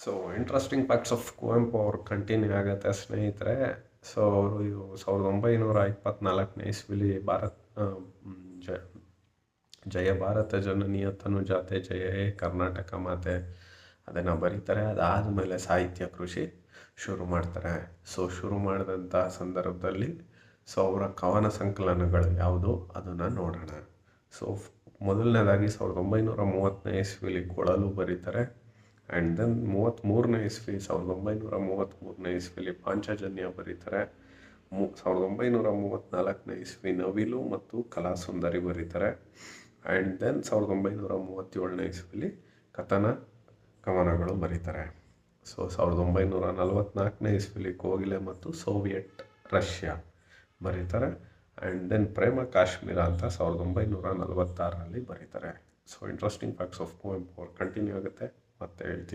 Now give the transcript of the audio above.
So interesting facts of Kuvempu ಅವ್ರು continue ಆಗುತ್ತೆ ಸ್ನೇಹಿತರೆ. ಸೊ ಅವರು 1924ನೇ ಇಸ್ವಿಲಿ ಜ ಜಯ ಭಾರತ ಜನನಿಯ ತನುಜಾತೆ ಜಯ ಹೇ ಕರ್ನಾಟಕ ಮಾತೆ ಅದನ್ನು ಬರೀತಾರೆ. ಅದಾದಮೇಲೆ ಸಾಹಿತ್ಯ ಕೃಷಿ ಶುರು ಮಾಡ್ತಾರೆ. ಸೊ ಶುರು ಮಾಡಿದಂಥ ಸಂದರ್ಭದಲ್ಲಿ ಅವರ ಕವನ ಸಂಕಲನಗಳು ಯಾವುದು ಅದನ್ನು ನೋಡೋಣ. ಸೊ ಮೊದಲನೇದಾಗಿ 1930ನೇ ಇಸ್ವಿಲಿ ಕೊಳಲು ಬರೀತಾರೆ. ಆ್ಯಂಡ್ ದೆನ್ 1933ನೇ ಇಸ್ವಿಲಿ ಪಾಂಚಜನ್ಯ ಬರೀತಾರೆ. 1934ನೇ ಇಸ್ವಿ ನವಿಲು ಮತ್ತು ಕಲಾಸುಂದರಿ ಬರೀತಾರೆ. ಆ್ಯಂಡ್ ದೆನ್ 1937ನೇ ಇಸ್ವಿಲಿ ಕವನಗಳು ಬರೀತಾರೆ. ಸೊ 1944ನೇ ಇಸ್ವಿಲಿ ಕೋಗಿಲೆ ಮತ್ತು ಸೋವಿಯಟ್ ರಷ್ಯಾ ಬರೀತಾರೆ. ಆ್ಯಂಡ್ ದೆನ್ ಪ್ರೇಮ ಕಾಶ್ಮೀರ ಅಂತ 1946ರಲ್ಲಿ ಬರೀತಾರೆ. So interesting facts of Kuvempu ಅವ್ರು ಕಂಟಿನ್ಯೂ ಆಗುತ್ತೆ, ಮತ್ತೆ ಹೇಳ್ತೀವಿ.